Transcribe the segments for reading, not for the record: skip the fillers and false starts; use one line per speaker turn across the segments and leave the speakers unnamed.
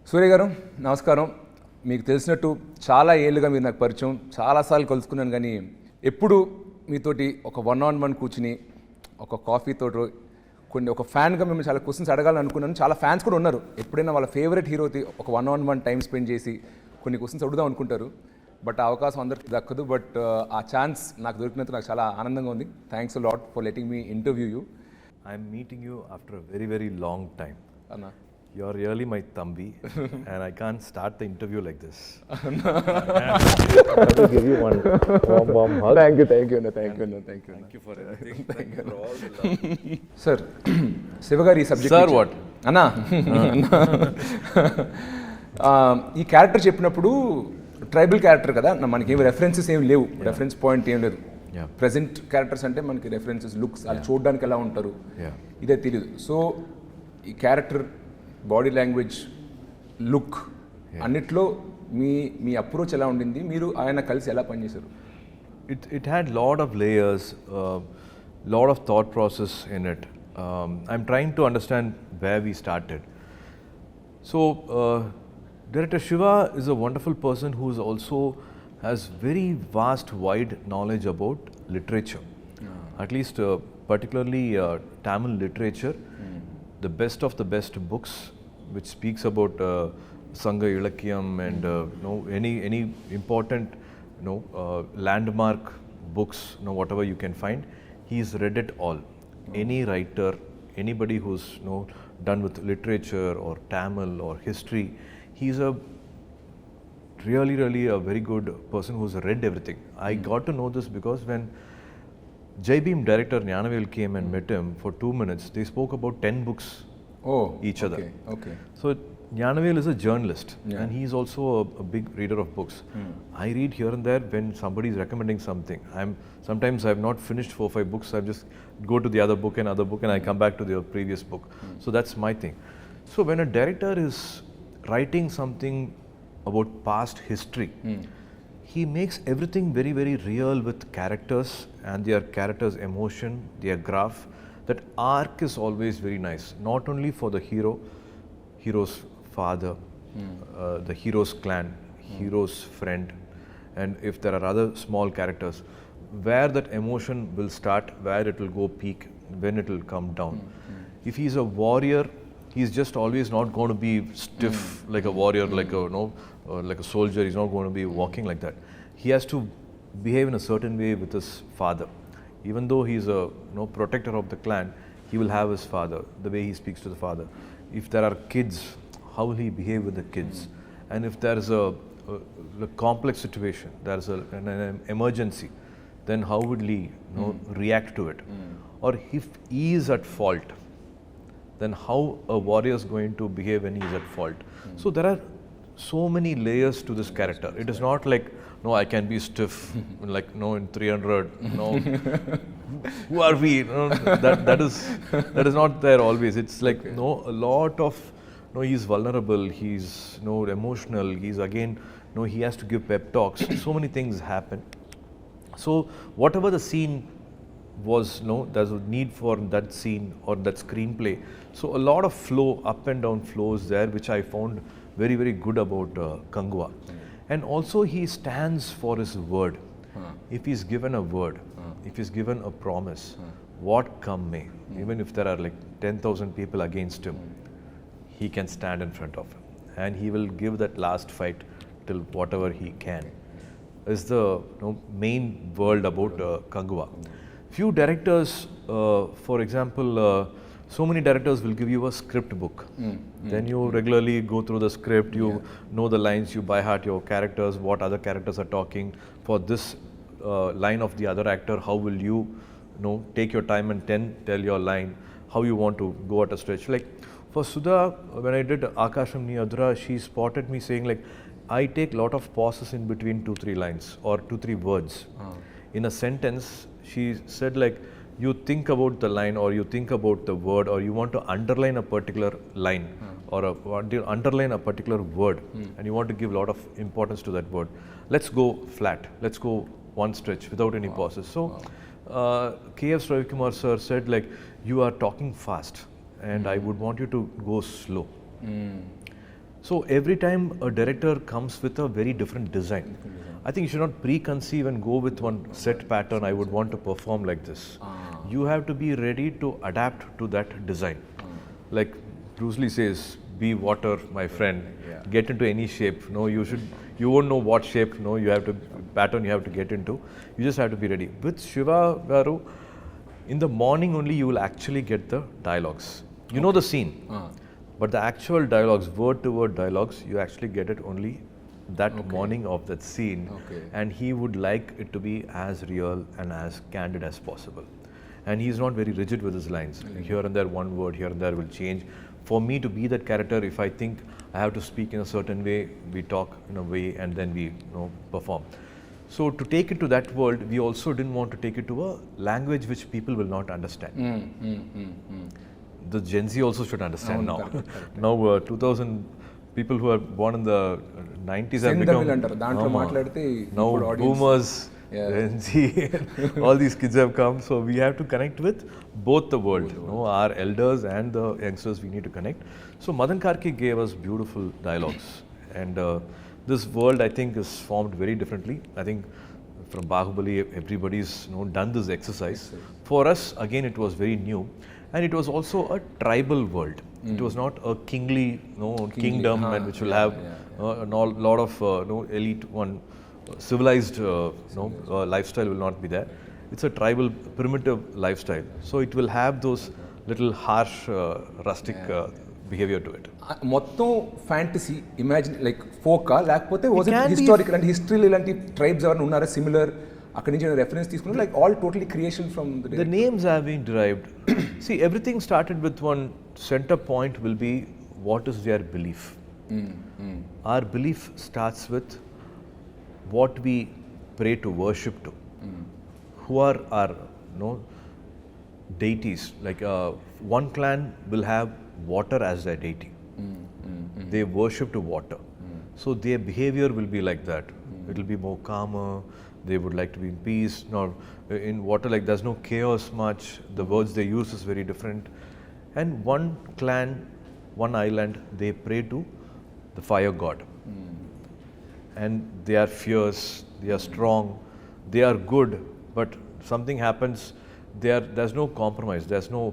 సూర్య గారు నమస్కారం. మీకు తెలిసినట్టు చాలా ఏళ్ళుగా మీరు నాకు పరిచయం, చాలాసార్లు కలుసుకున్నాను. కానీ ఎప్పుడు మీతోటి ఒక 1-on-1 కూర్చుని ఒక కాఫీతో ఒక ఫ్యాన్గా మేము చాలా క్వశ్చన్స్ అడగాలని అనుకున్నాను. చాలా ఫ్యాన్స్ కూడా ఉన్నారు, ఎప్పుడైనా వాళ్ళ ఫేవరెట్ హీరోకి ఒక 1-on-1 టైం స్పెండ్ చేసి కొన్ని క్వశ్చన్స్ అడుగుదాం అనుకుంటారు. బట్ ఆ అవకాశం అందరికీ దక్కదు. బట్ ఆ ఛాన్స్ నాకు దొరికినందుకు నాకు చాలా ఆనందంగా ఉంది. Thanks a lot for letting me interview you.
I'm meeting you after a very, very long time.
Anna.
You're really my Thambi, and I can't start the interview like this. I have to give you one warm hug.
Thank you, Anna. Thank you.
Thank you for everything. Thank you for all the love.
Sir, శివగారి ఈ subject.
Sir, what?
అన్నా, ఈ character చెప్పినప్పుడు tribal character కదా, మనకి ఏమి references ఏమి లేవు, reference point ఏం లేదు. ప్రెజెంట్ క్యారెక్టర్స్ అంటే మనకి రెఫరెన్సెస్, లుక్స్, అది చూడడానికి ఎలా ఉంటారు ఇదే తెలియదు. సో ఈ క్యారెక్టర్ బాడీ లాంగ్వేజ్, లుక్ అన్నిట్లో మీ అప్రోచ్ ఎలా ఉండింది, మీరు ఆయన కలిసి ఎలా పనిచేశారు?
It had lot of layers, lot of thought process in it. I'm trying to understand where we started. So Director Shiva is a wonderful person who is also has very vast, wide knowledge about literature. At least particularly Tamil literature, the best of the best books which speaks about Sangha Ilakyam and any important landmark books, whatever you can find, he's read it all. Any writer, anybody who's done with literature or Tamil or history, he's a really a very good person who's read everything. I got to know this because when Jai Bhim director Gnanavel came and met him for 2 minutes, they spoke about 10 books each other.
Okay.
So Gnanavel is a journalist, and he's also a big reader of books. I read here and there when somebody is recommending something. Sometimes I've not finished 4-5 books, I just go to the other book and I come back to the previous book. So that's my thing. So when a director is writing something about past history, he makes everything very, very real with characters and their characters' emotion, their graph. That arc is always very nice, not only for the hero's father, the hero's clan, hero's friend, and if there are other small characters, where that emotion will start, where it will go peak, when it will come down. If he's a warrior, he's just always not going to be stiff like a warrior, like a soldier. He's not going to be walking like that. He has to behave in a certain way with his father. Even though he's a protector of the clan, he will have his father, the way he speaks to the father. If there are kids, how will he behave with the kids? And if there is a complex situation, there is an emergency, then how would he react to it? Or if he is at fault, then how a warrior is going to behave when he is at fault. So there are so many layers to this character. It is not like, I can be stiff, like, in 300, who are we? That is not there always. It's like, a lot of, he's vulnerable, he's, emotional, he's again, he has to give pep talks. So many things happen. So whatever the scene was, there's a need for that scene or that screenplay. So a lot of flow, up and down flows there, which I found very, very good about Kanguva. And also he stands for his word. If he's given a word, if he's given a promise, what come may, even if there are like 10,000 people against him, he can stand in front of him. And he will give that last fight till whatever he can. Is the main world about Kanguva. Few directors, for example, so many directors will give you a script book. Then you regularly go through the script, you know the lines, you by heart your characters, what other characters are talking. For this line of the other actor, how will you, take your time and tell your line, how you want to go at a stretch. Like for Sudha, when I did Akasham Ni Adra, she spotted me saying like, I take lot of pauses in between 2-3 lines or 2-3 words. In a sentence, she said like, you think about the line or you think about the word or you want to underline a particular line or want to underline a particular word and you want to give a lot of importance to that word. Let's go flat. Let's go one stretch without any pauses. So K.F. Ravikumar sir said like, you are talking fast and I would want you to go slow. So every time a director comes with a very different design. I think you should not preconceive and go with one set pattern. I would want to perform like this. You have to be ready to adapt to that design. Like Bruce Lee says, be water, my friend. Get into any shape. No, you won't know what shape. No, you have to pattern you have to get into. You just have to be ready. With Shiva Garu, in the morning only you will actually get the dialogues. You know the scene, but the actual dialogues, word to word dialogues, you actually get it only that morning of that scene. And he would like it to be as real and as candid as possible. And he's not very rigid with his lines. Here and there, one word here and there will change. For me to be that character, if I think I have to speak in a certain way, we talk in a way, and then we perform. So to take it to that world, we also didn't want to take it to a language which people will not understand. The Gen Z also should understand now.
Correct.
Now 2000 people who are born in the 90s have become now boomers, Gen Z, all these kids have come. So we have to connect with both the world. Our elders and the youngsters we need to connect. So Madan Karki gave us beautiful dialogues. And this world, I think, is formed very differently. I think from Bahubali, everybody's done this exercise. For us, again, it was very new. And it was also a tribal world. It was not a kingly kingdom, and which will have a lot of elite one civilized lifestyle will not be there. It's a tribal, primitive lifestyle. So it will have those little harsh, rustic behavior to it.
మొత్తం fantasy imagine like ఫోకా లేకపోతే was it historical అంటే హిస్టరీలో ఇలాంటి tribes ఎవరైనా ఉన్నారా similar అక్కడి నుంచి reference తీసుకున్నారు like all totally creation from
the names have been derived. See, everything started with one center point will be what is their belief. Our belief starts with what we pray to, worship to. Who are our deities? Like one clan will have water as their deity. They worship to water. So their behavior will be like that. It will be more calmer. They would like to be in peace. Now, in water, like there's no chaos much. The words they use is very different. And one clan, one island, they pray to the fire god. And they are fierce. They are strong. They are good. But something happens. There's no compromise. There's no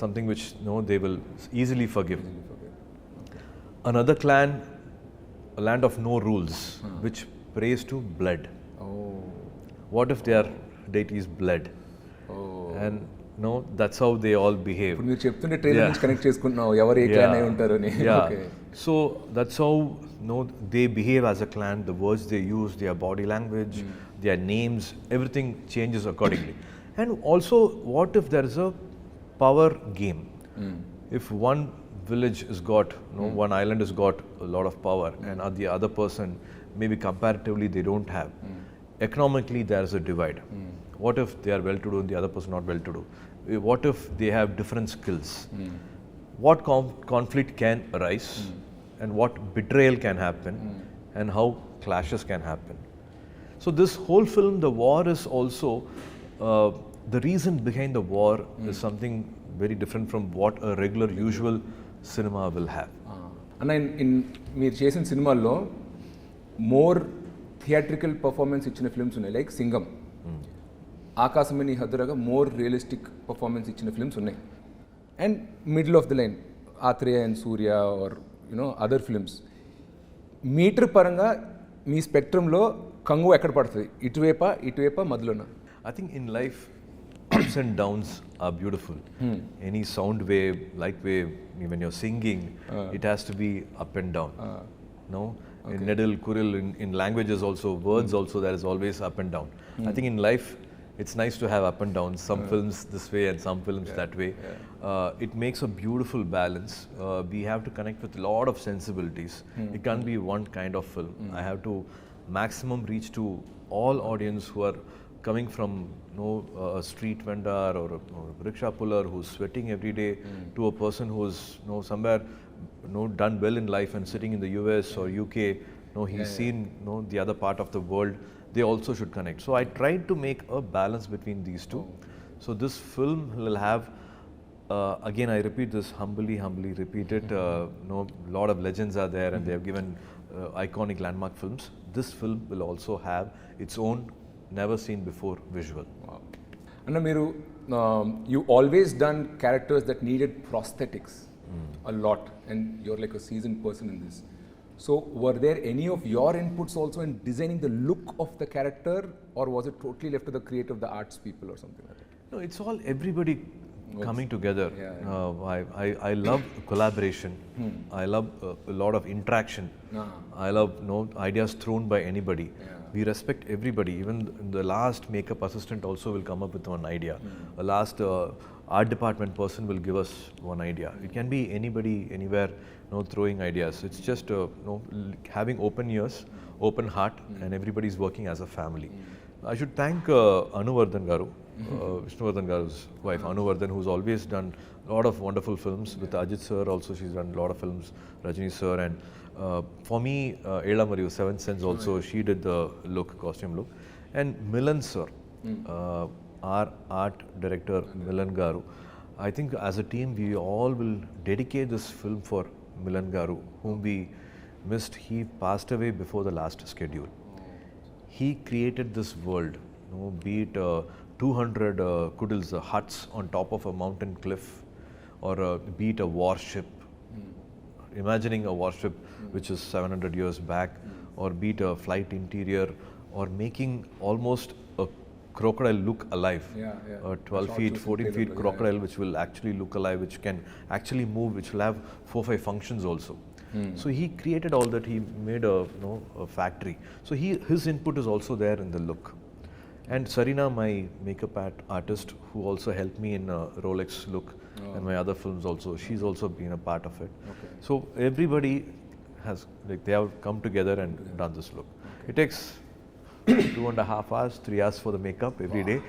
something which they will easily forgive. Another clan, a land of no rules, which prays to blood. What if their deity is blood? And that's how they all behave.
మీరు చెప్తుంటే trailer నుంచి connect చేసుకుంటున్నావు ఎవరు ఏ clan అయి ఉంటారు అని.
So that's how they behave as a clan. The words they use, their body language, their names, everything changes accordingly. And also, what if there is a power game? If one village has got, one island has got a lot of power, and the other person, maybe comparatively, they don't have. Economically, there is a divide. What if they are well-to-do and the other person not well-to-do? What if they have different skills? What conflict can arise, and what betrayal can happen, and how clashes can happen? So this whole film, the war is also, the reason behind the war is something very different from what a regular, usual cinema will have.
అన్న మీరు చేసిన సినిమాల్లో more theatrical performance ఇచ్చిన films ఉన్నాయి like Singam, ఆకాశమని హద్దురగా more realistic performance ఇచ్చిన films ఉన్నాయి. And middle of the line Athreya and Surya are other films. Metre పరంగా మీ స్పెక్ట్రంలో కంగువ ఎక్కడ పడుతుంది? ఇటువైపా మధ్యలోనా?
I think in life, ups and downs are beautiful. Any sound wave, light wave, when you're singing, it has to be up and down. In Nedil, Kuril, in languages also, words also, there is always up and down. I think in life, it's nice to have up and down. Some films this way and some films that way. It makes a beautiful balance. We have to connect with a lot of sensibilities. It can't be one kind of film. I have to maximum reach to all audience who are coming from a street vendor or a rickshaw puller who's sweating every day to a person who's somewhere done well in life and sitting in the US or UK. He's seen the other part of the world. They also should connect. So I tried to make a balance between these two. So this film will have again, I repeat this humbly repeat it. Lot of legends are there, and they have given iconic landmark films. This film will also have its own never seen before visual.
Wow. And Miru, you always done characters that needed prosthetics a lot, and you're like a seasoned person in this. So were there any of your inputs also in designing the look of the character, or was it totally left to the creative, the arts people or something like that?
No, it's all everybody coming together. I love collaboration. I love a lot of interaction. I love ideas thrown by anybody. We respect everybody. Even the last makeup assistant also will come up with one idea. A last art department person will give us one idea. It can be anybody, anywhere, throwing ideas. It's just having open ears, open heart, and everybody is working as a family. I should thank Anuvardhan Garu, Vishnuvardhan Garu's wife, Anuvardhan, who's always done a lot of wonderful films. With Ajit sir also, she's done a lot of films, Rajini sir, and for me, Ela Mariyu, Seventh Sense also, she did the costume look. And Milan sir, our art director, Milan Garu. I think as a team, we all will dedicate this film for Milan Garu, whom we missed. He passed away before the last schedule. He created this world, be it 200 kudils, huts on top of a mountain cliff, or be it a warship. Imagining a warship which is 700 years back, or be it a flight interior, or making almost a crocodile look alive. A 12 feet, 14 feet crocodile which will actually look alive, which can actually move, which will have 4-5 functions also. So he created all that. He made a factory. So his input is also there in the look. And Sarina, my makeup artist, who also helped me in Rolex look and my other films also, she's also been a part of it. So everybody has, they have come together and done this look. It takes 2.5 hours, 3 hours for the makeup every day.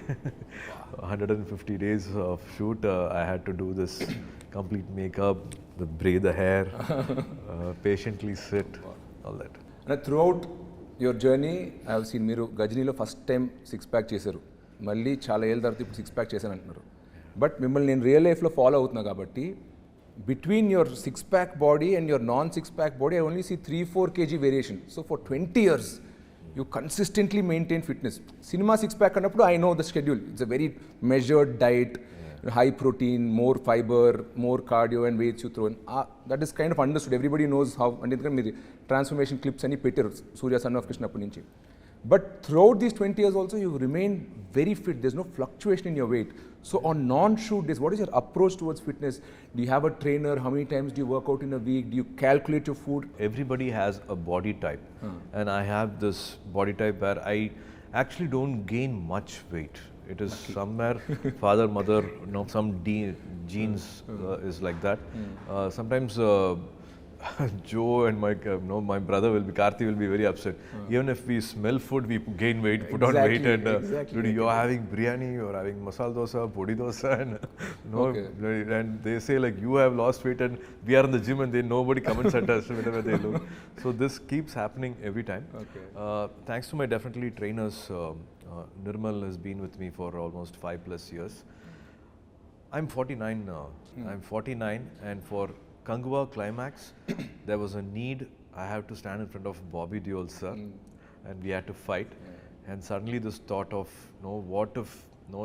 150 days of shoot. I had to do this complete makeup, braid the hair, patiently sit, all that.
And throughout your journey, I have seen మీరు గజనీలో first time 6-pack చేశారు, మళ్ళీ చాలా ఏళ్ళ తర్వాత ఇప్పుడు 6-pack చేశాను అంటున్నారు. But మిమ్మల్ని నేను రియల్ లైఫ్లో ఫాలో అవుతున్నా కాబట్టి between your 6-pack body and your non-6-pack body, I only see 3-4 kg variation. So for 20 years, you consistently maintain fitness. Cinema 6-pack annappudu, I know the schedule. It's a very measured diet, high protein, more fiber, more cardio and weights you throw in. That is kind of understood. Everybody knows how. And ఎందుకంటే మీరు transformation clips అని పెట్టారు సూర్య son of Krishna అప్పటి నుంచి. But throughout these 20 years also, you remain very fit. There's no fluctuation in your weight. So on non-shoot days, what is your approach towards fitness? Do you have a trainer? How many times do you work out in a week? Do you calculate your food?
Everybody has a body type. And I have this body type where I actually don't gain much weight. It is somewhere father, mother, some genes is like that. Sometimes Joe and my brother Karthi will be very upset. Even if we smell food, we gain weight, put on weight, and dude, you're having biryani, you're having masala dosa, podi dosa, and and they say like you have lost weight, and we are in the gym, and nobody comments at us whenever they look. So this keeps happening every time. Thanks to my definitely trainers. Nirmal has been with me for almost 5+ years. I'm 49 now. I'm 49, and for Kanguva climax, there was a need. I have to stand in front of Bobby Deol sir, and we had to fight. And suddenly this thought of, what if,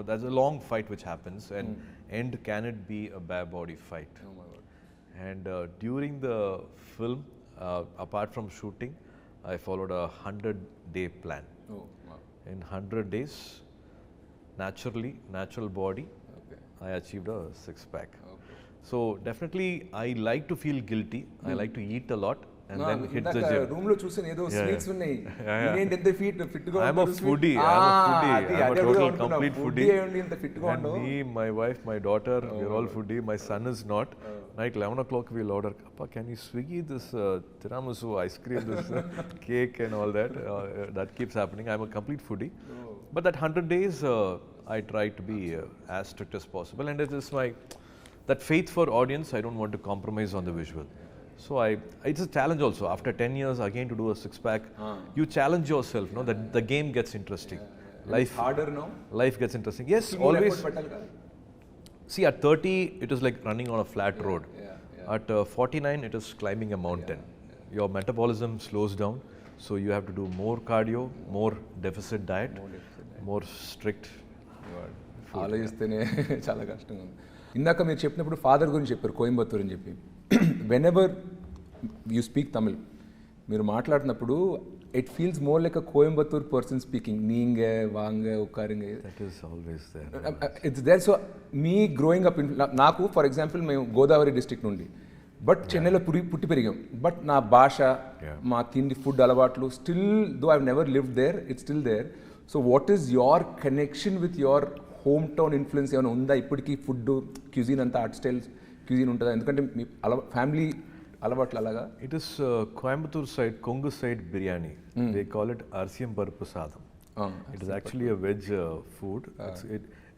there's a long fight which happens, and end can it be a bare body fight?
Oh my God.
And during the film, apart from shooting, I followed a 100-day plan.
Oh, wow.
In 100 days, natural body, I achieved a 6-pack. So definitely, I like to feel guilty. I like to eat a lot and then hit the gym.
Room lo chusen edo sweets unnai. Inent ente fit ga
I'm a foodie. I'm a total complete foodie. And me, my wife, my daughter, we're all foodie. My son is not. Night 11 o'clock we'll order, Appa, can you Swiggy this tiramisu ice cream, this cake and all that. That keeps happening. I'm a complete foodie. But that 100 days, I try to be as strict as possible. And it is that faith for audience, I don't want to compromise on the visual. So it's a challenge also. After 10 years, again to do a 6-pack, you challenge yourself, that the game gets interesting.
Life harder now?
Life gets interesting. Yes, always. See, at 30, it is like running on a flat road. At 49, it is climbing a mountain. Your metabolism slows down, so you have to do more cardio, more deficit diet, more strict.
ఆలోచిస్తేనే చాలా కష్టంగా ఉంది. ఇందాక మీరు చెప్పినప్పుడు father గురించి చెప్పారు, కోయంబత్తూర్ అని చెప్పి. Whenever you speak Tamil, మీరు మాట్లాడినప్పుడు it feels more like a Coimbatore person speaking. నీంగే వాంగే ఉక్కారింగే,
That is always there.
It's there. So మీ గ్రోయింగ్ అప్ నాకు ఫర్ ఎగ్జాంపుల్ మేము గోదావరి డిస్ట్రిక్ట్ నుండి, బట్ చెన్నైలో పుట్టి పెరిగాం. బట్ నా భాష, మా తిండి, ఫుడ్ అలవాట్లు still though I've never lived there, it's still there. So what is your connection with your home town influence ఏమైనా ఉందా ఇప్పటికీ? ఫుడ్ క్యూజిన్ అంతా ఆర్ట్ స్టైల్ క్యూజిన్ ఉంటుందా? ఎందుకంటే మీ ఫ్యామిలీ అలవాట్లు అలాగా.
It is Coimbatore side, Kongu side biryani. They call it Arsiyam Paruppu Sadam. It is actually a veg food.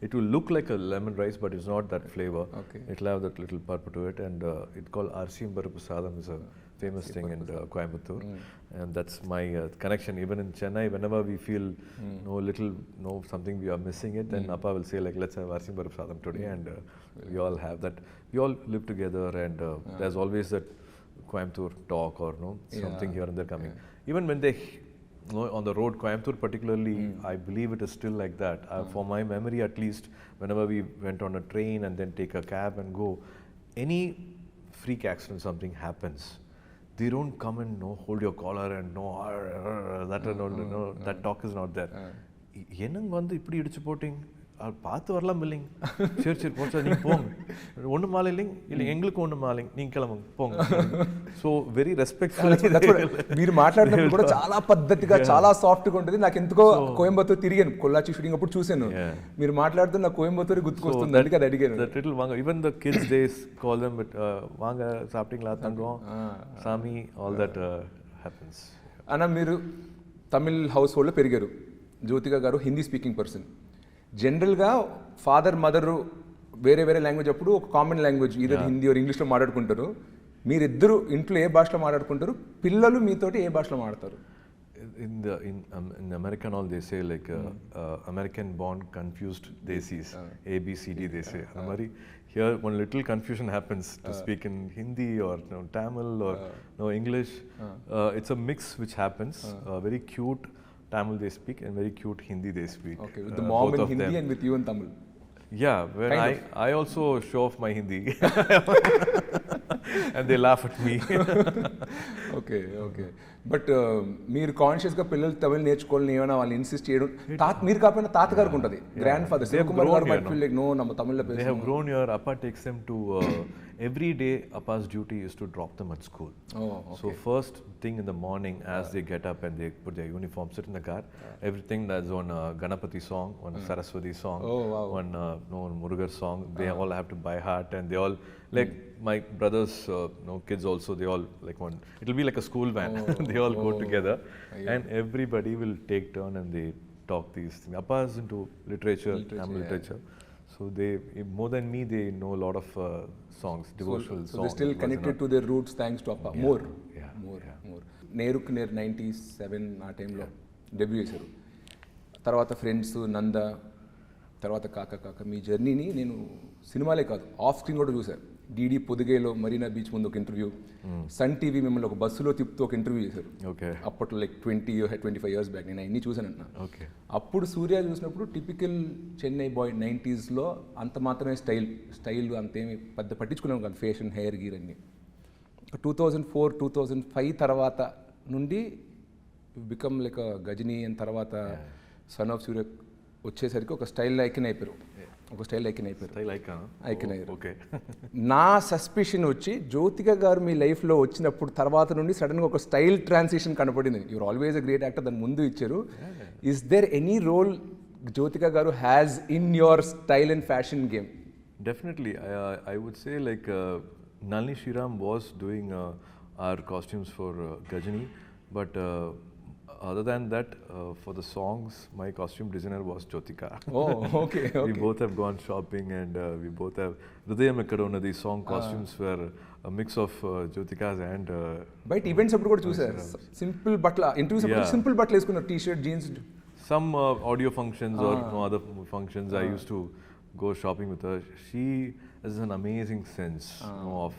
It will look like a lemon rice, but it's not that flavor. It will have that little purple to it, and it's called Arsiyam Paruppu Sadam. Is a famous thing in Coimbatore, and that's my connection. Even in Chennai, whenever we feel something we are missing it, then Appa will say like, let's have Arsiyam Paruppu Sadam today, and we all have that. We all live together, and there's always that Coimbatore talk or something here and there coming. Even when they on the road, Coimbatore particularly, I believe it is still like that. For my memory at least, whenever we went on a train and then take a cab and go, any freak accident, something happens, they don't come and hold your collar and that talk is not there. என்னங்க வந்து இப்படி இடிச்சு போட்டிங்க, பார்த்து வரலாம் இல்லைங்க, சரி சரி போச்சா நீங்கள் போங்க, ஒன்றும் மாலை இல்லைங்க, இல்லை எங்களுக்கு ஒன்றும் மாலைங்க, நீங்கள் கிளம்புங்க పోంగ. So very respectful.
మీరు మాట్లాడినప్పుడు కూడా చాలా పద్ధతిగా, చాలా సాఫ్ట్గా ఉంటుంది. నాకు ఎందుకో కోయంబత్తూర్ తిరిగాను, కొల్లాచి షూటింగ్ అప్పుడు చూశాను. మీరు మాట్లాడుతూ నాకు కోయంబత్తూర్ గుర్తుకొస్తుంది, అందుకే అది అడిగాను.
దట్ లిటిల్ వాంగ, even the kids they call them వాంగ సాఫ్టింగ్లా తంగం సామి, ఆల్ దట్ హ్యాపెన్స్.
అన్న, మీరు తమిళ్ హౌస్ హోల్డ్లో పెరిగారు. జ్యోతిక గారు హిందీ స్పీకింగ్ పర్సన్. జనరల్గా ఫాదర్ మదరు వేరే వేరే లాంగ్వేజ్ అప్పుడు ఒక కామన్ లాంగ్వేజ్ ఇదే హిందీ ఆర్ ఇంగ్లీష్లో మాట్లాడుకుంటారు. మీరిద్దరు ఇంట్లో ఏ భాషలో మాట్లాడుకుంటారు? పిల్లలు మీతోటి ఏ భాషలో మాట్లాడతారు?
In America and all, they say like American born confused desis, ABCD they say. Here one little confusion happens to speak in Hindi or Tamil or English. It's a mix which happens. Very cute Tamil they speak and very cute Hindi they speak.
Okay, with the mom in Hindi and with you in Tamil.
Yeah, when I also show off my Hindi and they laugh at me.
Okay okay. But మీరు కాన్షియస్గా పిల్లలు తమిళ్ నేర్చుకోవాలని ఏమైనా వాళ్ళు insist చేయడం, మీరు కాకపోయినా తాతగారికి ఉంటుంది, గ్రాండ్ ఫాదర్ శివకుమార్ గారు might feel like, no, நம்ம தமிழ்ல பேசணும்.
They have grown here. Appa takes them to every day. Appa's duty is to drop them at school. So first thing in the morning, as they get up and they put their uniform, sit in the car, everything that's on Ganapati song, on Saraswati song, on Murugar song, they all have to by heart, and they all like my brothers kids also, they all like one, it'll be like a school van. They all go together and everybody will take turn and they talk these things. Appa is into literature, Tamil literature. So they, more than me, they know a lot of songs, devotional songs.
So they're still connected to their roots thanks to Appa. More. నేరుకు నేరు 97 ఆ టైంలో debut చేశారు. తర్వాత friends, నంద, తర్వాత కాక కాక, మీ జర్నీని నేను సినిమాలే కాదు ఆఫ్ స్క్రీన్ కూడా చూశాను. డీడీ పొదిగేలో మరీనా బీచ్ ముందు ఒక ఇంటర్వ్యూ, సన్ టీవీ మిమ్మల్ని ఒక బస్సులో తిప్పుతూ ఒక ఇంటర్వ్యూ చేశారు. అప్పట్లో లైక్ 25 years బ్యాక్. నేను అన్నీ చూశాను అన్న. అప్పుడు సూర్య చూసినప్పుడు టిపికల్ చెన్నై బాయ్ 90sలో అంత మాత్రమే స్టైల్ అంతేమి పెద్ద పట్టించుకున్నాను కాదు, ఫ్యాషన్, హెయిర్ గీర్ అన్నీ. 2004, 2005 తర్వాత నుండి బికమ్ లైక్ గజనీ అండ్ తర్వాత సన్ ఆఫ్ సూర్య వచ్చేసరికి ఒక స్టైల్ ఐకన్ అయిపోయారు. నా సస్పిషన్ వచ్చి జ్యోతిక గారు మీ లైఫ్లో వచ్చినప్పుడు తర్వాత నుండి సడన్గా ఒక స్టైల్ ట్రాన్సిషన్ కనపడింది. You're always a great actor, దాని ముందు ఇచ్చారు. Is there any role Jyothika గారు has in your style and fashion game?
Definitely. I would say like Nalini Sriram was doing our costumes for Gajani, but other than that, for the songs, my costume designer was Jyotika.
Oh, okay.
We both have gone shopping and we both have Hridayam Ekkadona. These song costumes were a mix of Jyotika's and
బయట events అప్పుడు కూడా చూసారు, simple బట్టల interviews అప్పుడు simple బట్టలు వేసుకున్నారు, T shirt, jeans.
Some audio functions or no other functions, I used to go shopping with her. She has an amazing sense of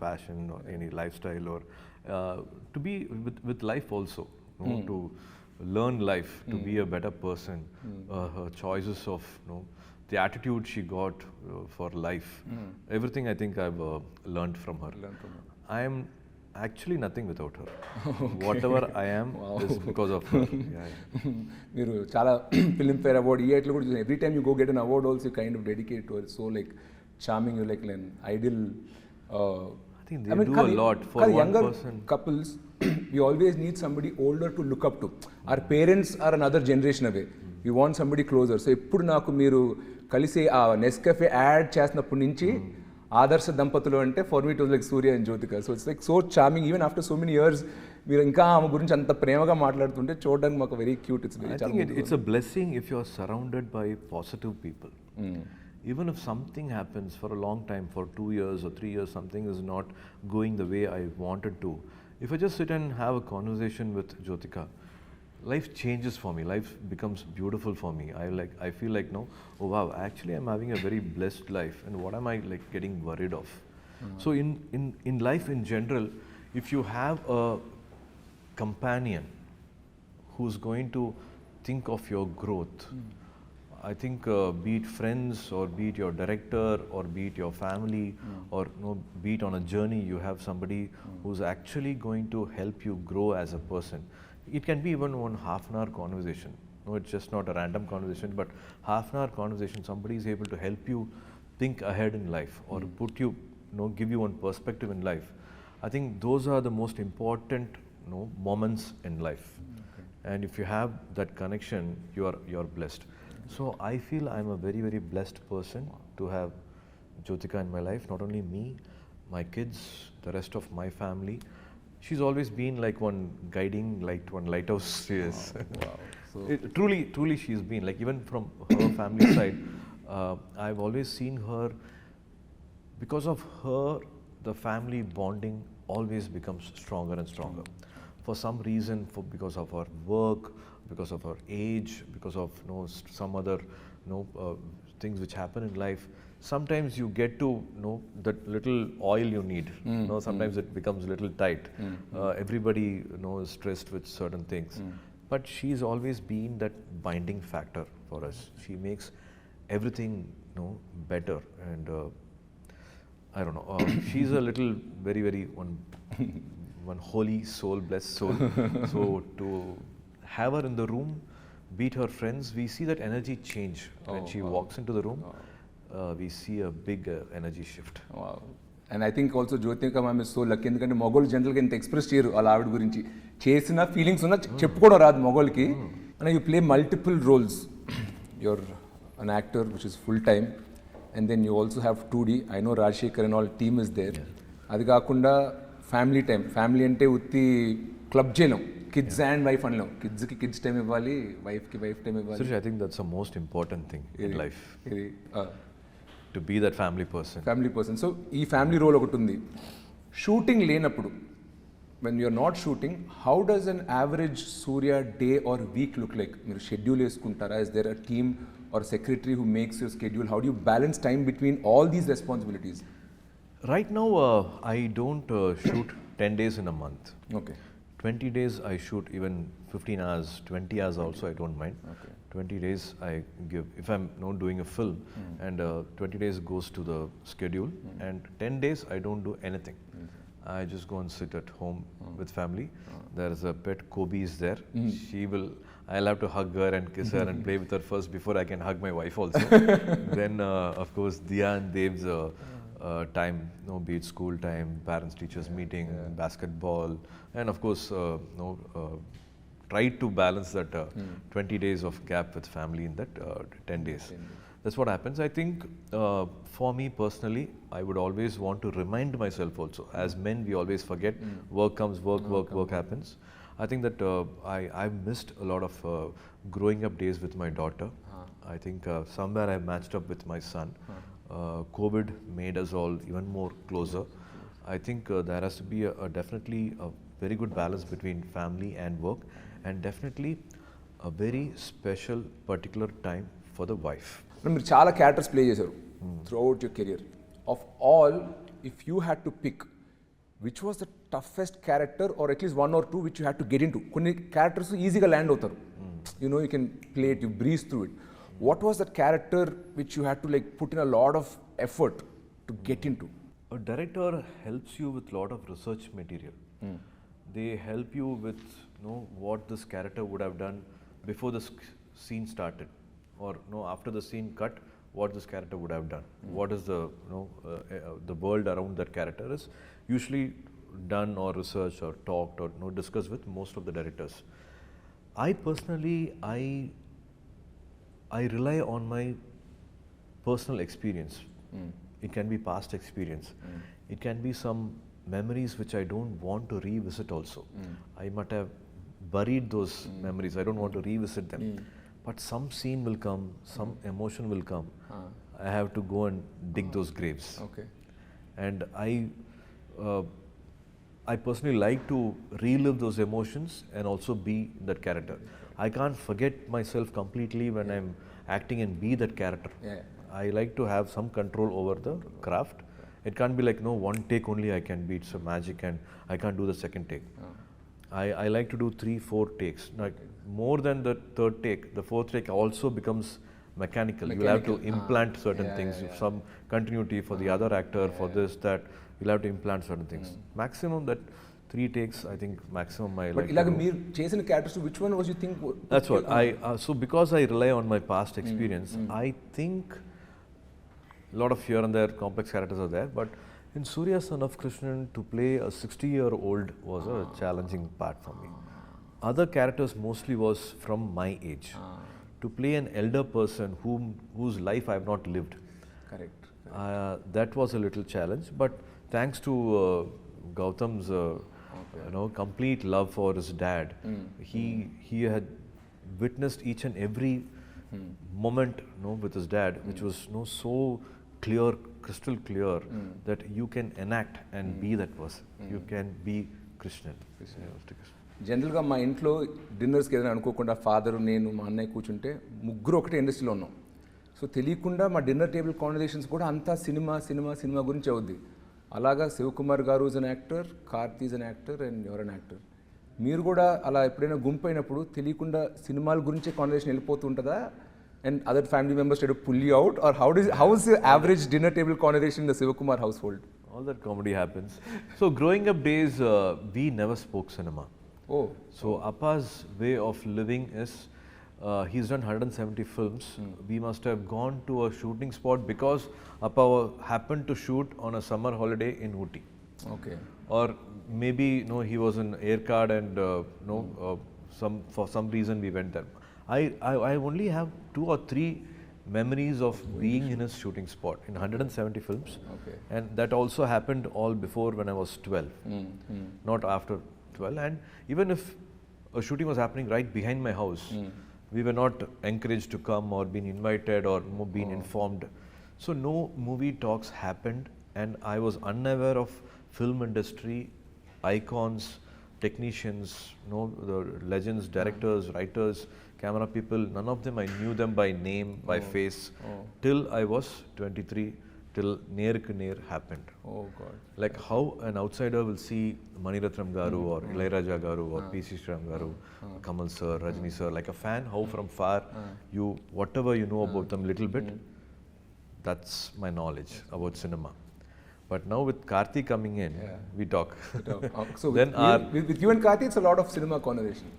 fashion or any lifestyle or to be with life also, to learn life, to be a better person. Her choices of the attitude she got for life, everything I think I've learned from her. I am actually nothing without her. Whatever I am is because of her.
మీరు చాలా Filmfare award ఇయర్లో కూడా చూసాను. Every time you go get an award also kind of dedicate to so like charming you like an ideal.
I think they do a lot for one
younger
person.
Couples, we always need somebody older to look up to. Our parents are another generation away. We want somebody closer. So ఎప్పుడు నాకు మీరు కలిసి ఆ Nescafe add చేసినప్పటి నుంచి ఆదర్శ దంపతులు అంటే for me it was like Surya and Jyothika. So it's like so charming even after so many years మీరు ఇంకా ఆమె గురించి అంత ప్రేమగా మాట్లాడుతుంటే చూడడానికి మాకు very cute. It's
I think it's a blessing if you are surrounded by positive people. Even if something happens for a long time, for 2 years or 3 years, something is not going the way I wanted to. If I just sit and have a conversation with Jyotika, life changes for me. Life becomes beautiful for me. I feel like no, oh wow, actually I'm having a very blessed life, and what am I like getting worried of? So in life in general, if you have a companion who's going to think of your growth, I think be it friends or be it your director or be it your family or be it on a journey, you have somebody who's actually going to help you grow as a person. It can be even one half an hour conversation. No, it's just not a random conversation, but half an hour conversation, somebody is able to help you think ahead in life or put you, give you one perspective in life. I think those are the most important moments in life. And if you have that connection, you're blessed. So I feel I'm a very, very blessed person to have Jyotika in my life. Not only me, my kids, the rest of my family. She's always been like one guiding light, one lighthouse. Yes.
Wow. So
Truly she's been like, even from her family side, I've always seen her. Because of her, the family bonding always becomes stronger and stronger. For some reason, because of her work, because of her age, because of some other things which happen in life, sometimes you get to that little oil you need. Sometimes it becomes a little tight. Everybody is stressed with certain things, but she's always been that binding factor for us. She makes everything better, and I don't know. She's a little very, very one holy soul, blessed soul. So to have her in the room, beat her friends, we see that energy change when she walks into the room. We see a big energy shift.
Wow. And I think also Jyotika ma'am is so lucky ఎందుకంటే మొగోళ్ళు జనరల్గా ఇంత express చేయరు వాళ్ళ ఆవిడ గురించి. చేసిన feelings ఉన్నా చెప్పుకోవడం రాదు మొగోళ్ళకి. And you play multiple roles. Your an actor which is full time, and then you also have 2D. I know Rajasekhar and all team is there. అది కాకుండా ఫ్యామిలీ టైం. ఫ్యామిలీ అంటే ఉత్తి క్లబ్ చేయలేం, కిడ్స్ అండ్ వైఫ్ అనలేం. కిడ్స్కి kids time ఇవ్వాలి, వైఫ్కి wife time ఇవ్వాలి.
Surish, I think that's the most important thing in life. To be that family person.
So ఈ ఫ్యామిలీ రోల్ ఒకటి ఉంది. షూటింగ్ లేనప్పుడు, when you're not shooting, how does an average Surya day or week look like? మీరు schedule వేసుకుంటారా? Is there a team or secretary who makes your schedule? How do you balance time between all these responsibilities?
Right now, I don't shoot 10 days in a month.
Okay.
20 days I shoot, even 15 hours, 20 hours also I don't mind.
Okay.
20 days I give, if I'm doing a film, and 20 days goes to the schedule, and 10 days I don't do anything. I just go and sit at home with family. There is a pet, Kobe is there. I'll have to hug her and kiss her and play with her first before I can hug my wife also. Then of course Diya and Dev's time, be it school time, parents teachers meeting, basketball, and of course try to balance that 20 days of gap with family in that 10 days. That's what happens. I think for me personally, I would always want to remind myself also. As men, we always forget. Work comes, work happens. I think that I've missed a lot of growing up days with my daughter. I think somewhere I matched up with my son. COVID made us all even more closer. I think there has to be definitely a very good balance between family and work, and definitely a very special particular time for the wife.
మీరు చాలా characters play చేశారు throughout your career. Of all, if you had to pick which was the toughest character or at least 1 or 2 which you had to get into? కొన్ని characters ఈజీగా land అవుతారు, you can play it, you breeze through it. What was that character which you had to put in a lot of effort to get into?
A director helps you with lot of research material. They help you with what this character would have done before the scene started, or after the scene cut, what this character would have done. What is the world around that character is usually done or researched or talked or discussed with most of the directors. I personally, I rely on my personal experience. It can be past experience. It can be some memories which I don't want to revisit also. I might have buried those memories. I don't want to revisit them. But some scene will come, some emotion will come. I have to go and dig those graves.
Okay.
And I personally like to relive those emotions and also be that character. I can't forget myself completely when I'm acting and be that character.
Yeah.
I like to have some control over the craft. It can't be like one take only I can be. It's a magic and I can't do the second take. I like to do 3-4 takes. Like more than the third take, the fourth take also becomes mechanical. You will have to implant certain things, some continuity for the other actor, for this, that. You'll have to implant certain things. Maximum that 3 takes, I think maximum I like.
But మీరు చేసిన characters which one was you think?
That's what so because I rely on my past experience, I think a lot of here and there complex characters are there, but in Suriya Son of Krishnan, to play a 60-year-old was a challenging part for me. Other characters mostly was from my age. To play an elder person whose life I have not lived.
Correct.
That was a little challenge, but thanks to Gautam's complete love for his dad, he had witnessed each and every moment with his dad, which was so clear, crystal clear, that you can enact and be that person. You can be Krishnan.
జనరల్గా మా ఇంట్లో డిన్నర్స్కి ఏదైనా అనుకోకుండా father, నేను, మా అన్నయ్య కూర్చుంటే ముగ్గురు ఒకటే ఇండస్ట్రీలో ఉన్నాం. సో తెలియకుండా మా డిన్నర్ టేబుల్ కాన్వర్జేషన్స్ కూడా అంతా సినిమా సినిమా సినిమా గురించి అవుద్ది. అలాగా శివకుమార్ గారు is an actor, Karthi is an actor and your an actor. మీరు కూడా అలా ఎప్పుడైనా గుంపు అయినప్పుడు తెలియకుండా సినిమాల గురించే కాన్వర్జేషన్ వెళ్ళిపోతూ ఉంటుందా? And other family members try to pull you out, or how is the average dinner table conversation in the Sivakumar household?
All that comedy happens. So growing up days, we never spoke cinema.
Oh.
So Appa's way of living is, he's done 170 films. We must have gone to a shooting spot because Appa happened to shoot on a summer holiday in Ooty.
Okay.
Or maybe he was in air card and for some reason we went there. I only have 2 or 3 memories of being in his shooting spot in 170 films.
Okay.
And that also happened all before when I was 12, not after 12. And even if a shooting was happening right behind my house, we were not encouraged to come or been invited or been informed. So no movie talks happened, and I was unaware of film industry, icons, technicians, the legends, directors, writers, camera people. None of them I knew them by name, by face, till I was 23, till Neer happened.
Oh God.
Like how an outsider will see Maniratnam Garu or Ilayaraja Garu or P.C. Sriram Garu, Kamal sir, Rajni sir, like a fan, how from far whatever you know about them little bit, that's my knowledge about cinema. But now with Karthi coming in, we talk.
So with you and Karthi, it's a lot of cinema conversation.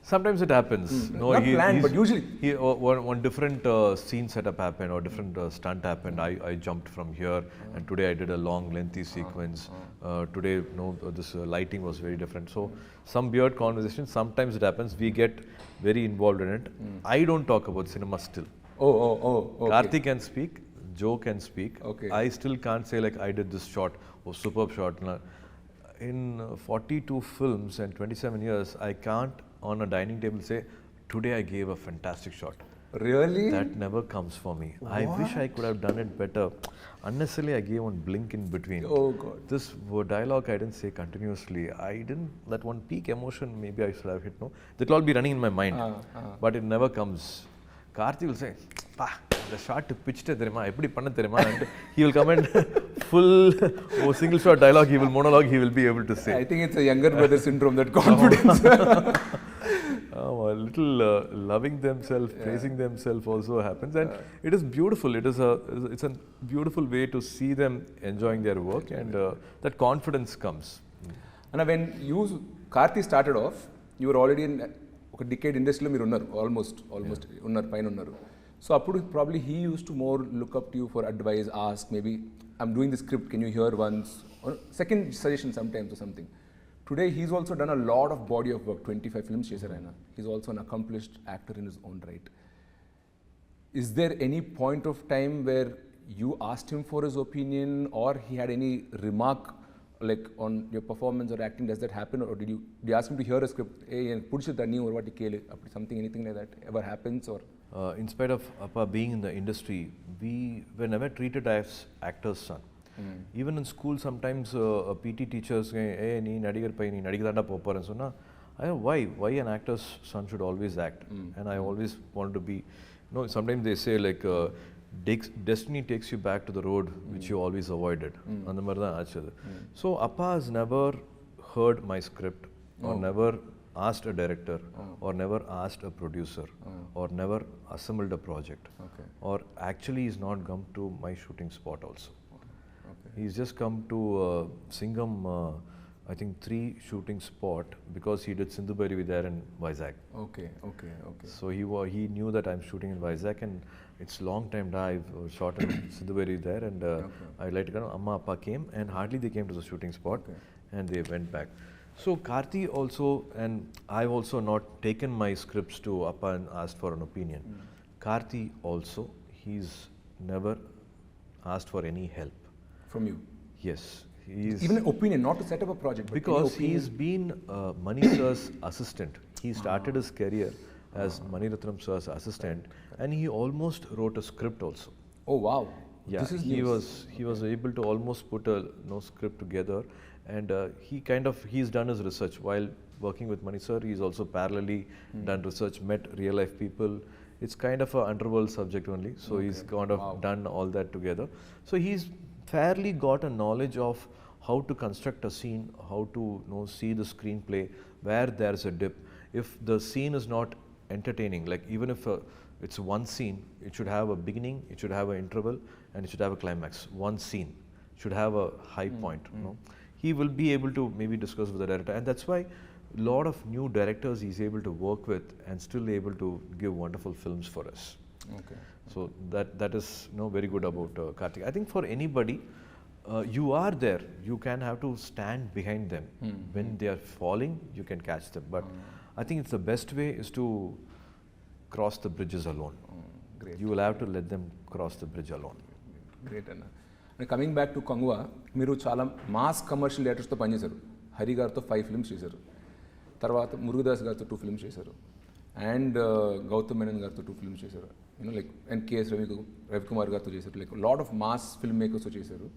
Sometimes it happens.
Not planned, but usually.
One different scene setup happened or different stunt happened. I jumped from here, and today I did a long, lengthy sequence. Today, this lighting was very different. So some weird conversation. Sometimes it happens. We get very involved in it. I don't talk about cinema still.
Oh. Okay.
Karthi can speak. Joe can speak.
Okay.
I still can't say like I did this shot or superb shot. In 42 films and 27 years, I can't on a dining table say, today I gave a fantastic shot.
Really?
That never comes for me. What? I wish I could have done it better. Unnecessarily, I gave one blink in between.
Oh God.
This dialogue I didn't say continuously. That one peak emotion maybe I should have hit. That will all be running in my mind. But it never comes. Karthi will say, "Pa, the shot pitched therima, eppadi panna therima," and he will come and full single shot dialogue, he will monologue, he will be able to say.
I think it's a younger brother syndrome, that confidence.
A little loving themselves, praising themselves also happens, and it is beautiful. It's a beautiful way to see them enjoying their work, and that confidence comes.
And when Karthi started off, you were already in ఒక decade ఇండస్ట్రీలో మీరు ఉన్నారు, almost ఉన్నారు, పైన ఉన్నారు. So అప్పుడు probably he use to more look up to you for advice, ask maybe I'm doing the script, can you hear once, second suggestion sometimes or something. Today he's also done a lot of body of work, 25 films చేశారు ఆయన. He's also an accomplished actor in his own right. Is there any point of time where you asked him for his opinion, or he had any remark like on your performance or acting? Does that happen, or did you ask him to hear a script, hey pudichu danni or what kele, something, anything like that ever happens? Or
in spite of Appa being in the industry, we were never treated as actors' son. Even in school, sometimes PT teachers say, hey nee nadigar pai nee nadigidanda popar and sonna, why an actor's son should always act. And I always wanted to be, sometimes they say like destiny takes you back to the road which you always avoided. And so Appa has never heard my script, or never asked a director, or never asked a producer, or never assembled a project, or actually he's not come to my shooting spot also. He's just come to Singham, I think 3 shooting spot, because he did Sindhu Bhairavi there in Vizag.
Okay.
So he knew that I'm shooting in Vizag, and it's long time I've shot in Sindhu Bhairavi there, and I like to go. Amma Appa came, and hardly they came to the shooting spot, and they went back. So Karthi also, and I've also not taken my scripts to Appa and asked for an opinion. Karthi also, he's never asked for any help
from you?
Yes. He's
even an opinion, not to set up a project,
because he's been Mani sir's assistant. He started his career as Mani Ratnam sir's assistant, and he almost wrote a script also.
Oh wow!
Yeah,
this is
he was able to almost put a script together, and he's done his research while working with Mani sir. He's also parallelly done research, met real life people. It's kind of an underworld subject only, so he's kind of done all that together. So he's fairly got a knowledge of how to construct a scene, how to see the screenplay, where there's a dip. If the scene is not entertaining, like even if it's one scene, it should have a beginning, it should have an interval, and it should have a climax. One scene should have a high point. He will be able to maybe discuss with the director, and that's why a lot of new directors he's able to work with and still able to give wonderful films for us.
Okay.
So that is very good about Karthik. I think for anybody, you are there, you can have to stand behind them. When they are falling, you can catch them. But I think it's the best way is to cross the bridges alone.
Great.
You will have to let them cross the bridge alone.
Great Anna. And coming back to Kanguva, మీరు చాలా mass commercial డైరెక్టర్స్తో పనిచేశారు. హరి గారితో 5 films చేశారు, తర్వాత మురుగదాస్ గారితో 2 films చేశారు, and Gautam Menon గారితో 2 films చేశారు, లైక్ అండ్ కేఎస్ రవికుమార్ గారితో చేశారు, like lot of mass film మేకర్స్తో చేశారు.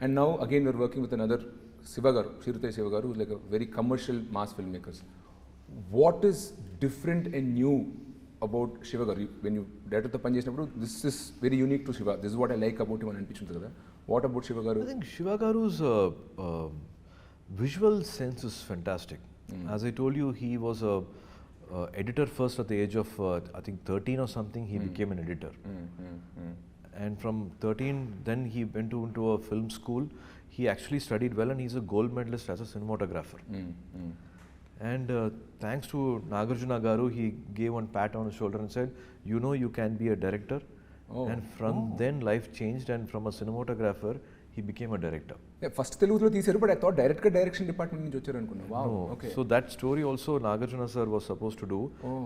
And now again you're working with another Siva గారు, శ్రీరుతయ్య శివ గారు, like a very commercial mass film makers. What is different and new about Siva గారు? వెన్ యూ డైరెక్టర్తో పని చేసినప్పుడు this is very unique to Siva, this is what I like about him అని అనిపించింది కదా. What about Siva గారు?
I think Shiva Garu's visual sense is fantastic. As I told you, he was a editor first at the age of I think 13 or something. He became an editor, and from 13 then he went into a film school. He actually studied well, and he's a gold medalist as a cinematographer. And thanks to Nagarjuna Garu, he gave one pat on his shoulder and said, you can be a director. And from then life changed, and from a cinematographer he became a director.
First తెలుగులో తీశారు, but I thought డైరెక్ట్గా direction department నుంచి వచ్చారు అనుకున్నా. Wow, okay.
So that story also Nagarjuna sir was supposed to do,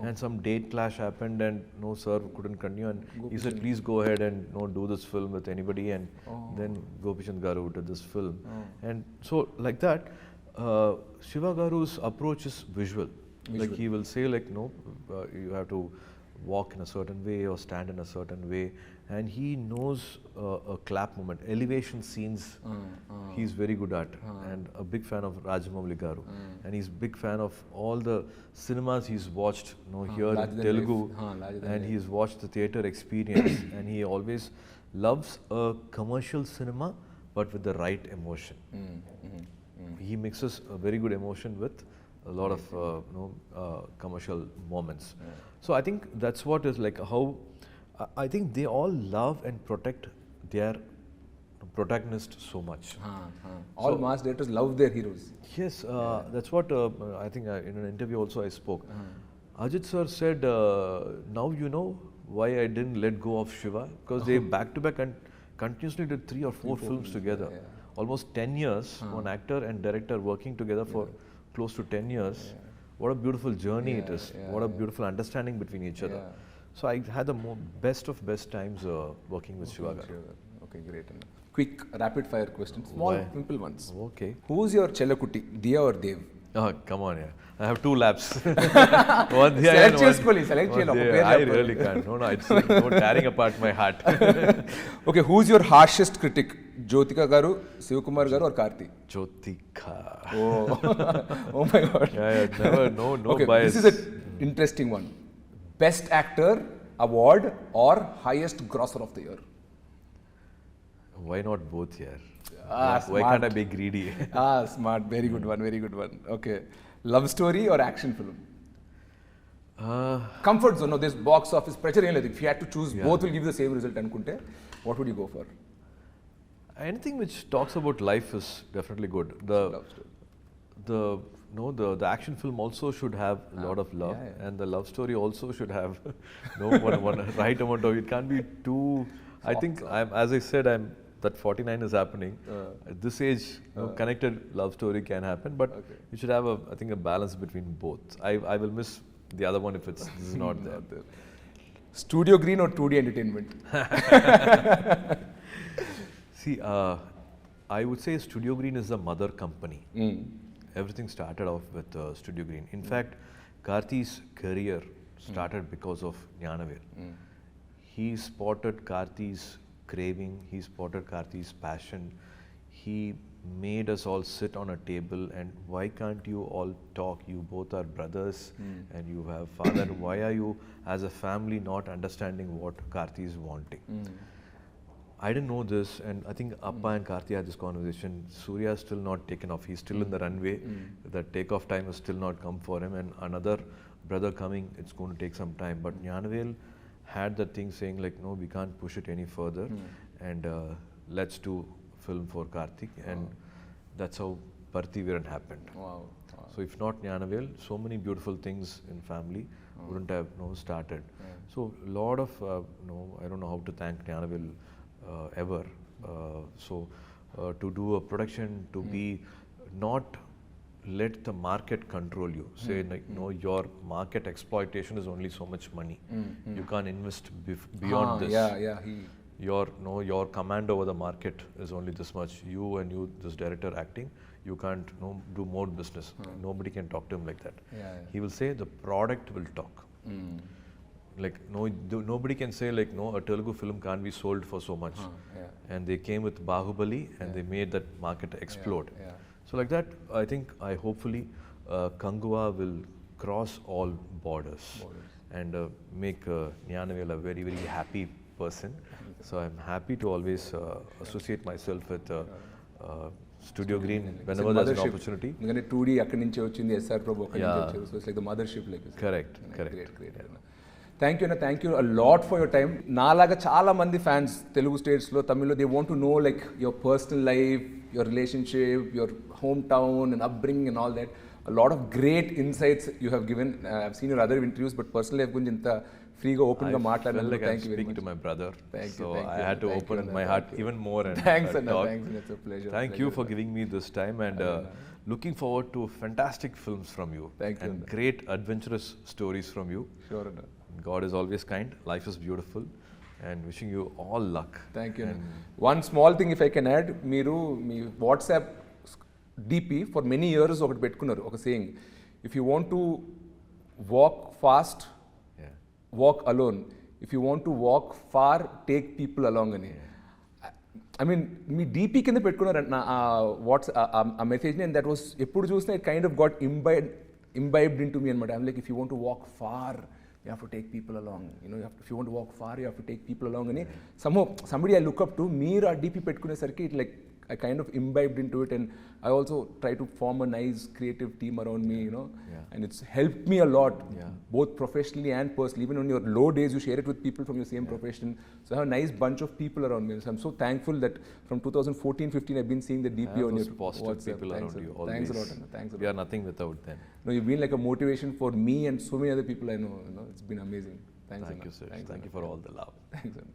and some date clash happened, and no sir couldn't continue, and he said please go ahead and do this film with anybody, and then Gopishant Garu did this film. And so like that, Shiva Garu's approach is visual. Like he will say like you have to walk in a certain way or stand in a certain way, and he knows a clap moment, elevation scenes. He's very good at, and a big fan of Rajamouli Garu, and he's big fan of all the cinemas he's watched, here in Telugu, and he's watched the theatre experience, and he always loves a commercial cinema, but with the right emotion. He mixes a very good emotion with a lot of commercial moments. So I think that's what is like how I think they all love and protect their protagonist so much.
All mass directors love their heroes.
Yes, that's what I think in an interview also I spoke. Ajit sir said, now you know why I didn't let go of Shiva, because they back to back and continuously did 3 or 4 films together. Almost 10 years, one actor and director working together for close to 10 years. What a beautiful journey it is. What a beautiful understanding between each other. So I had the best of best times working with Shiva.
Okay, great. Quick rapid fire questions, small simple ones.
Okay.
Who's your Chellakutti, Diya or Dev?
Oh, come on, I have 2 laps. One Diya and
select
I really can't. No, it's like tearing apart my heart.
Okay, who's your harshest critic? Jyotika Garu, Sivakumar Garu or Karthi?
Jyotika.
Oh my God.
Never, no
okay,
bias.
This is an interesting one. Best Actor Award or highest grosser of the year?
Why not both here?
Why
can't I be greedy?
Smart. Very good one. Very good one. Okay. Love story or action film? Comfort zone. No, this box office pressure. If you had to choose, both will give you the same result. What would you go for?
Anything which talks about life is definitely good. The action film also should have a lot of love, and the love story also should have one right amount of. It can't be too. I think as I said, that 49 is happening. At this age, connected love story can happen, but you should have I think a balance between both. I will miss the other one if this is not there.
Studio Green or 2D Entertainment?
See, I would say Studio Green is the mother company. Everything started off with Studio Green. In fact, Karthi's career started because of Jnanaveer. He spotted Karthi's craving, he spotted Karthi's passion. He made us all sit on a table and why can't you all talk? You both are brothers and you have father. Why are you as a family not understanding what Karthi is wanting? I didn't know this, and I think Appa and Karthi had this conversation. Suriya is still not taken off. He's still in the runway. The takeoff time has still not come for him, and another brother coming, it's going to take some time. But Jnanavel had that thing saying like, no, we can't push it any further, and let's do film for Karthik, and that's how Parthiviran happened.
Wow.
So if not Jnanavel, so many beautiful things in family wouldn't have started. So a lot of I don't know how to thank Jnanavel ever. To do a production, to be not let the market control you. Say like your market exploitation is only so much money. You can't invest beyond this. Your command over the market is only this much. You, this director acting, you can't do more business. Nobody can talk to him like that. He will say the product will talk. Like nobody can say like a Telugu film can't be sold for so much. And they came with Bahubali and they made that market explode. So like that, I hopefully Kanguva will cross all borders and make Jnanavel a very, very happy person. So I'm happy to always associate myself with Studio Green whenever there's an opportunity.
2D akkadi nunchi vachindi, SR Prabhu akkadi nunchi vachindi. So it's like the mothership, like you said.
Correct.
Great. Thank you, Anna. Thank you a lot for your time. Naalaga chaala mandi fans Telugu states lo Tamil lo, they want to know like your personal life, your relationship, your hometown and upbringing and all that. A lot of great insights you have given. I've seen your other interviews, but personally I've gunji inta free ga open ga maatladanu.
Like
thank you very much.
To my brother.
Thank you.
I had to open my heart even more and
thanks, Anna.
talk.
Thanks, it's a pleasure.
Thank you for giving me this time and looking forward to fantastic films from you.
Thank you,
and great adventurous stories from you.
Sure, Anna.
God is always kind, life is beautiful, and wishing you all luck.
Thank you. One small thing if I can add, మీరు మీ WhatsApp DP for many years ఒకటి పెట్టుకున్నారు, ఒక saying, if you want to walk fast, walk alone. If you want to walk far, take people along అని. I mean, me DP కింద పెట్టుకున్నారంట watts ఆ మెసేజ్ని, and that was ఎప్పుడు చూసినా it kind of got imbibed into me అనమాట. I'm like, if you want to walk far, you have to take people along. You know, if you want to walk far, you have to take people along అని. Somehow, somebody I look up to, మీరు ఆ DP పెట్టుకునేసరికి it like I kind of imbibed into it, and I also try to form a nice creative team around me, you know, and it's helped me a lot, both professionally and personally. Even on your low days, you share it with people from your same profession. So I have a nice bunch of people around me. So I'm so thankful that from 2014-15, I've been seeing the DP on your
positive
WhatsApp.
people
Thanks
around you.
Thanks a
Always.
lot, Anna. Thanks a lot.
We are nothing without them.
No, you've been like a motivation for me and so many other people I know. You know, it's been amazing. Thanks,
Thank
Anna.
you, sir.
Thanks,
Thank you
Anna.
for all the love.
Thanks, Anna.